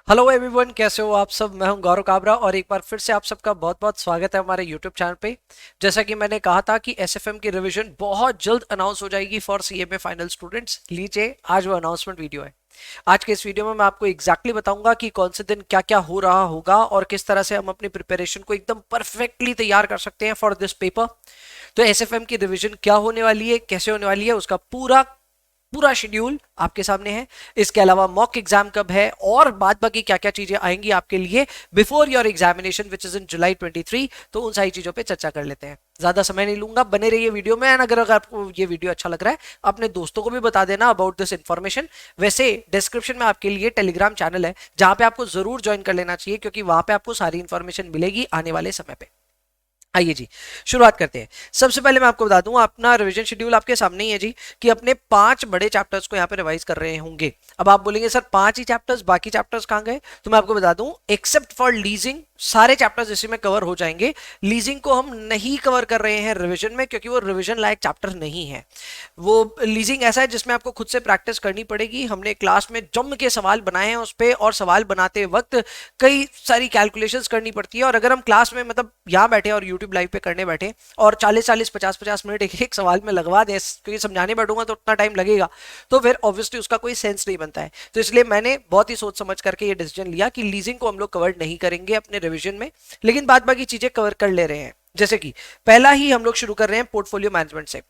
Hello everyone, कैसे हो आप सब। मैं हूं गौरव काबरा और एक बार फिर से आप सबका बहुत बहुत स्वागत है हमारे यूट्यूब चैनल पे। जैसा कि मैंने कहा था कि एसएफएम की रिवीजन बहुत जल्द अनाउंस हो जाएगी फॉर सीएमए फाइनल स्टूडेंट्स। लीजिए, आज वो अनाउंसमेंट वीडियो है। आज के इस वीडियो में मैं आपको एग्जैक्टली बताऊंगा कि कौन से दिन क्या क्या हो रहा होगा और किस तरह से हम अपनी प्रिपरेशन को एकदम परफेक्टली तैयार कर सकते हैं फॉर दिस पेपर। तो एसएफएम की रिवीजन क्या होने वाली है, कैसे होने वाली है, उसका पूरा पूरा शेड्यूल आपके सामने है। इसके अलावा मॉक एग्जाम कब है और बाद बाकी क्या क्या चीजें आएंगी आपके लिए before your examination which is in July 23। तो उन सारी चीजों पे चर्चा कर लेते हैं। ज्यादा समय नहीं लूंगा, बने रहिए वीडियो में। एंड अगर आपको ये वीडियो अच्छा लग रहा है, अपने दोस्तों को भी बता देना अबाउट दिस इन्फॉर्मेशन। वैसे डिस्क्रिप्शन में आपके लिए टेलीग्राम चैनल है जहां पे आपको जरूर ज्वाइन कर लेना चाहिए, क्योंकि वहां पे आपको सारी इन्फॉर्मेशन मिलेगी आने वाले समय पे। आइए जी, शुरुआत करते हैं। सबसे पहले मैं आपको बता दूं, अपना रिवीजन शेड्यूल आपके सामने ही है जी, कि अपने 5 बड़े चैप्टर्स को यहाँ पे रिवाइज कर रहे होंगे। अब आप बोलेंगे सर 5 ही चैप्टर्स, बाकी चैप्टर्स कहाँ गए? तो मैं आपको बता दूं, एक्सेप्ट फॉर लीजिंग सारे चैप्टर्स इसी में कवर हो जाएंगे। लीजिंग को हम नहीं कवर कर रहे हैं रिवीजन में, क्योंकि वो रिवीजन लायक चैप्टर नहीं है। वो लीजिंग ऐसा है जिसमें आपको खुद से प्रैक्टिस करनी पड़ेगी। हमने क्लास में जम के सवाल बनाए हैं उस पे, और सवाल बनाते वक्त कई सारी कैलकुलेशंस करनी पड़ती है। और अगर हम क्लास में मतलब यहाँ बैठे और यूट्यूब लाइव पे करने बैठे और 40-40 50-50 मिनट एक एक सवाल में लगवा दें, क्योंकि समझाने बैठूंगा तो उतना टाइम लगेगा, तो फिर ऑब्वियसली उसका कोई सेंस नहीं बनता है। तो इसलिए मैंने बहुत ही सोच समझ करके ये डिसीजन लिया कि लीजिंग को हम लोग कवर नहीं करेंगे अपने रिवीजन में, लेकिन बाद बाकी चीजें कवर कर ले रहे हैं। जैसे कि पहला ही हम लोग शुरू कर रहे हैं पोर्टफोलियो मैनेजमेंट से।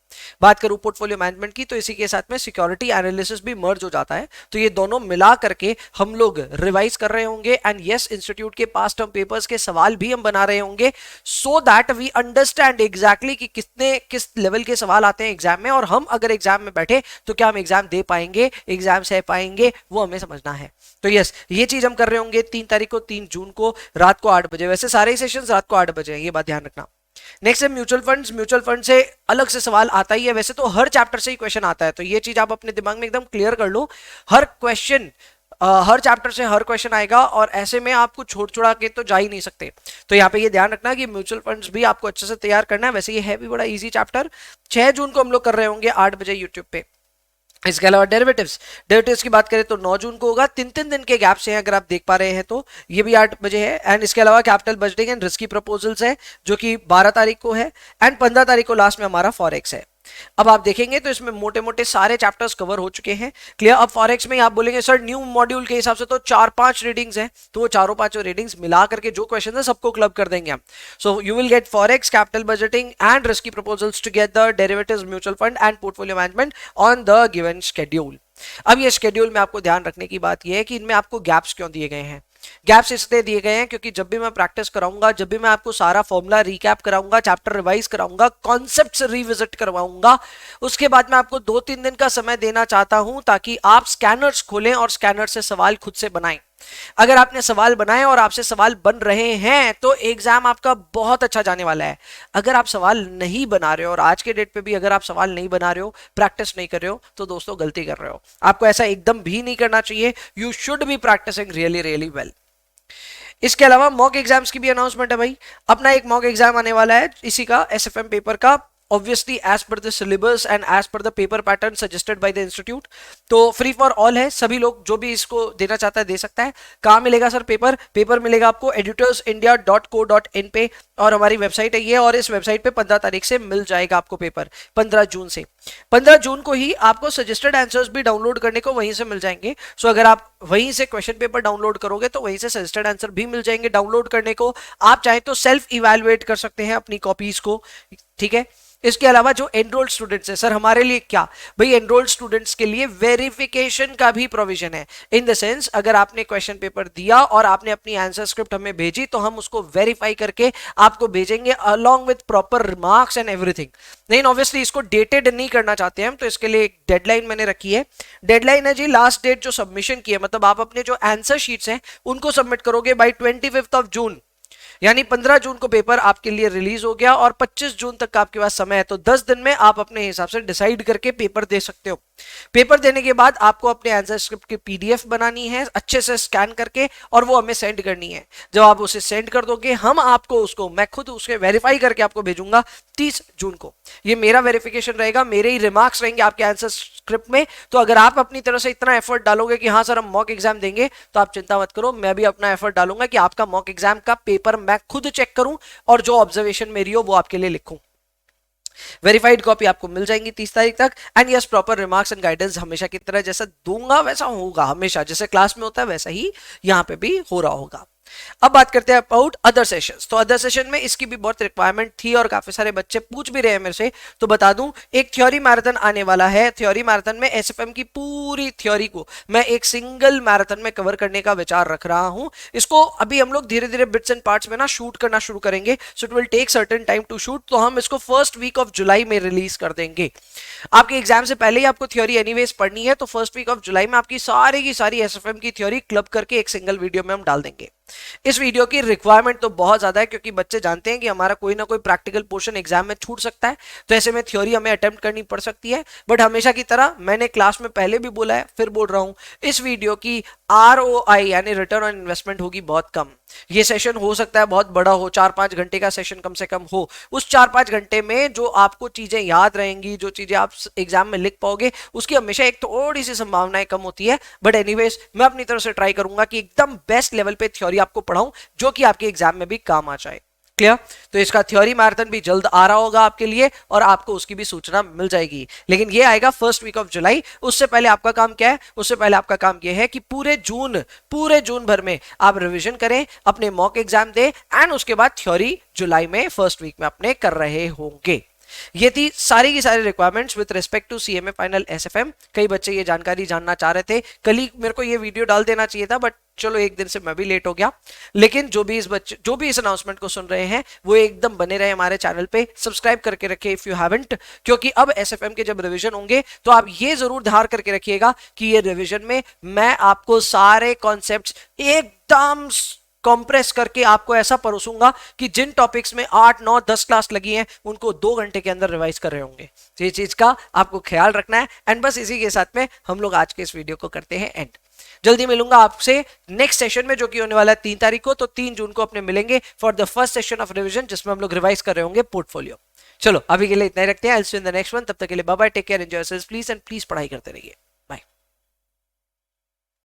बात करूं पोर्टफोलियो मैनेजमेंट की, तो इसी के साथ में सिक्योरिटी एनालिसिस भी मर्ज हो जाता है। तो ये दोनों मिला करके हम लोग रिवाइज कर रहे होंगे। एंड यस, इंस्टीट्यूट के पास टर्म पेपर्स के सवाल भी हम बना रहे होंगे, so that we understand exactly कि कितने किस लेवल के सवाल आते हैं एग्जाम में, और हम अगर एग्जाम में बैठे तो क्या हम एग्जाम दे पाएंगे, एग्जाम सह पाएंगे, वो हमें समझना है। तो यस, ये चीज हम कर रहे होंगे 3 तारीख को, 3 जून को रात को 8 बजे। वैसे सारे सेशन रात को 8 बजे हैं, ये बात ध्यान रखना। नेक्स्ट है म्यूचुअल फंड्स। म्यूचुअल फंड से अलग से सवाल आता ही है, वैसे तो हर चैप्टर से ही क्वेश्चन आता है, तो ये चीज आप अपने दिमाग में एकदम क्लियर कर लो। हर क्वेश्चन हर चैप्टर से हर क्वेश्चन आएगा, और ऐसे में आपको छोड़ छुड़ा के तो जा ही नहीं सकते। तो यहाँ पे ये ध्यान रखना कि म्यूचुअल फंड्स भी आपको अच्छे से तैयार करना है। वैसे ये है भी बड़ा इजी चैप्टर। 6 जून को हम लोग कर रहे होंगे 8 बजे यूट्यूब पे। इसके अलावा डेरिवेटिव्स डेरिवेटिव्स की बात करें तो 9 जून को होगा। 3-3 दिन के गैप से हैं, अगर आप देख पा रहे हैं तो ये भी 8 बजे है। एंड इसके अलावा capital budgeting and risky proposals है, जो कि 12 तारीख को है। एंड 15 तारीख को लास्ट में हमारा फॉरेक्स है। अब आप देखेंगे तो इसमें मोटे मोटे सारे चैप्टर्स कवर हो चुके हैं। क्लियर। अब फॉरेक्स में आप बोलेंगे सर न्यू मॉड्यूल के हिसाब से तो 4-5 रीडिंग्स हैं, तो वो चारों पांचों रीडिंग्स मिला करके जो क्वेश्चन है सबको क्लब कर देंगे हम। So you will get forex, capital budgeting and risky proposals together, derivatives, mutual fund and portfolio management on the given schedule. अब ये शेड्यूल में आपको ध्यान रखने की बात यह है कि इनमें आपको गैप्स क्यों दिए गए हैं। गैप्स इसलिए दिए गए हैं क्योंकि जब भी मैं प्रैक्टिस कराऊंगा, जब भी मैं आपको सारा फॉर्मूला रिकैप कराऊंगा, चैप्टर रिवाइज कराऊंगा, कॉन्सेप्ट्स रिविजिट करवाऊंगा, उसके बाद मैं आपको 2-3 दिन का समय देना चाहता हूं ताकि आप स्कैनर्स खोलें और स्कैनर से सवाल खुद से बनाएं। अगर आपने सवाल बनाए और आपसे सवाल बन रहे हैं तो एग्जाम आपका बहुत अच्छा जाने वाला है। अगर आप सवाल नहीं बना रहे हो, और आज के डेट पे भी अगर आप सवाल नहीं बना रहे हो, प्रैक्टिस नहीं कर रहे हो, तो दोस्तों गलती कर रहे हो। आपको ऐसा एकदम भी नहीं करना चाहिए। You should be practicing really really well. इसके अलावा मॉक एग्जाम्स की भी अनाउंसमेंट है भाई। अपना एक मॉक एग्जाम आने वाला है इसी का, एसएफएम पेपर का, obviously as per the syllabus and as per the paper pattern suggested by the institute। तो फ्री फॉर ऑल है, सभी लोग जो भी इसको देना चाहता है दे सकता है। कहाँ मिलेगा सर पेपर? पेपर मिलेगा आपको editorsindia.co.in पे, और हमारी वेबसाइट है ये, और इस वेबसाइट पे 15 तारीख से मिल जाएगा आपको पेपर। 15 जून से 15 जून को ही आपको सजेस्टेड आंसर्स भी डाउनलोड करने को वहीं से मिल जाएंगे। सो अगर आप वहीं से क्वेश्चन पेपर डाउनलोड करोगे तो वहीं से सजेस्टेड आंसर भी मिल जाएंगे डाउनलोड करने को। आप चाहे तो सेल्फ इवैल्यूएट कर सकते हैं अपनी कॉपीज को, ठीक है। इसके अलावा जो एनरोल्ड स्टूडेंट्स है, सर हमारे लिए क्या भाई, एनरोल्ड स्टूडेंट्स के लिए वेरिफिकेशन का भी प्रोविजन है। इन द सेंस, अगर आपने क्वेश्चन पेपर दिया और आपने अपनी आंसर स्क्रिप्ट हमें भेजी, तो हम उसको वेरीफाई करके आपको भेजेंगे along with proper remarks and everything. लेकिन ऑब्वियसली इसको डेटेड नहीं करना चाहते हम, तो इसके लिए एक डेडलाइन मैंने रखी है। डेडलाइन है जी, लास्ट डेट जो सबमिशन की है, मतलब आप अपने जो आंसर शीट्स हैं उनको सबमिट करोगे बाई 25 ऑफ जून। यानी 15 जून को पेपर आपके लिए रिलीज हो गया और 25 जून तक का आपके पास समय है, तो 10 दिन में आप अपने हिसाब से डिसाइड करके पेपर दे सकते हो। पेपर देने के बाद आपको अपने आंसर स्क्रिप्ट की पीडीएफ बनानी है अच्छे से स्कैन करके और वो हमें सेंड करनी है। जब आप उसे सेंड कर दोगे हम आपको उसको, मैं खुद उसके वेरीफाई करके आपको भेजूंगा 30 जून को। ये मेरा वेरिफिकेशन रहेगा, मेरे ही रिमार्क्स रहेंगे आपके आंसर स्क्रिप्ट में। तो अगर आप अपनी तरफ से इतना एफर्ट डालोगे कि हाँ सर हम मॉक एग्जाम देंगे, तो आप चिंता मत करो, मैं भी अपना एफर्ट डालूंगा कि आपका मॉक एग्जाम का पेपर मैं खुद चेक करूं और जो ऑब्जर्वेशन मेरी हो वो आपके लिए लिखूं। वेरीफाइड कॉपी आपको मिल जाएंगी 30 तारीख तक। And yes, proper remarks and guidance हमेशा की तरह जैसा दूंगा वैसा होगा, हमेशा जैसे क्लास में होता है वैसा ही यहाँ पे भी हो रहा होगा। अब बात करते हैं अबाउट अदर सेशंस। तो अदर सेशन में इसकी भी बहुत रिक्वायरमेंट थी और काफी सारे बच्चे पूछ भी रहे हैं मेरे से, तो बता दूं एक थ्योरी मैराथन आने वाला है। थ्योरी मैराथन में एसएफएम की पूरी थ्योरी को मैं एक सिंगल मैराथन में कवर करने का विचार रख रहा हूं। इसको अभी हम लोग धीरे धीरे बिट्स एंड पार्ट्स में ना शूट करना शुरू करेंगे, so it will take certain time to shoot. तो हम इसको फर्स्ट वीक ऑफ जुलाई में रिलीज कर देंगे। आपके एग्जाम से पहले ही आपको थ्योरी एनीवेज पढ़नी है, तो फर्स्ट वीक ऑफ जुलाई में आपकी सारी की सारी एसएफएम की थ्योरी क्लब करके एक सिंगल वीडियो में हम डाल देंगे। इस वीडियो की रिक्वायरमेंट तो बहुत ज्यादा है क्योंकि बच्चे जानते हैं कि हमारा कोई ना कोई प्रैक्टिकल पोर्शन एग्जाम में छूट सकता है, तो ऐसे में थ्योरी हमें अटेम्प्ट करनी पड़ सकती है। बट हमेशा की तरह मैंने क्लास में पहले भी बोला है, फिर बोल रहा हूं, इस वीडियो की ROI यानी रिटर्न ऑन इन्वेस्टमेंट होगी बहुत कम। ये सेशन हो सकता है बहुत बड़ा हो, 4-5 घंटे का सेशन कम से कम हो। उस 4-5 घंटे में जो आपको चीजें याद रहेंगी, जो चीजें आप एग्जाम में लिख पाओगे, उसकी हमेशा एक थोड़ी सी संभावनाएं कम होती है। बट एनीवेज मैं अपनी तरफ से ट्राई करूंगा कि एकदम बेस्ट लेवल पे थ्योरी आपको पढ़ाऊं जो कि आपके एग्जाम में भी काम आ जाए। क्लियर? तो इसका थ्योरी मैराथन भी जल्द आ रहा होगा आपके लिए और आपको उसकी भी सूचना मिल जाएगी, लेकिन ये आएगा फर्स्ट वीक ऑफ जुलाई। उससे पहले आपका काम क्या है? उससे पहले आपका काम ये है कि पूरे जून भर में आप रिवीजन करें, अपने मॉक एग्जाम दें एंड उसके बाद थ्योरी जुलाई में फर्स्ट वीक में अपने कर रहे होंगे। ये थी सारी की सारी requirements with respect to CMA final SFM. कई बच्चे ये जानकारी जानना चाह रहे थे, कल ही मेरे को ये वीडियो डाल देना चाहिए था, बट चलो एक दिन से मैं भी लेट हो गया। लेकिन जो भी इस अनाउंसमेंट को सुन रहे हैं वो एकदम बने रहे हमारे चैनल पे, सब्सक्राइब करके रखे इफ यू हैवंट, क्योंकि अब एसएफएम के जब रिवीजन होंगे तो आप ये जरूर ध्यान करके रखिएगा कि ये रिवीजन में मैं आपको सारे कॉन्सेप्ट्स एकदम कंप्रेस करके आपको ऐसा परोसूंगा कि जिन टॉपिक्स में 8, 9, 10 क्लास लगी हैं उनको 2 घंटे के अंदर रिवाइज कर रहे होंगे। तो ये चीज का आपको ख्याल रखना है। एंड बस इसी के साथ में हम लोग आज के इस वीडियो को करते हैं एंड। जल्दी मिलूंगा आपसे नेक्स्ट सेशन में जो कि होने वाला है 3 तारीख को। तो 3 जून को अपने मिलेंगे for the first session of revision, जिसमें हम लोग रिवाइज कर रहे होंगे पोर्टफोलियो। चलो अभी के लिए इतना ही रखते हैं। I'll see you in the next one। तब तक के लिए bye bye, take care, enjoy yourselves please, and please पढ़ाई करते रहिए।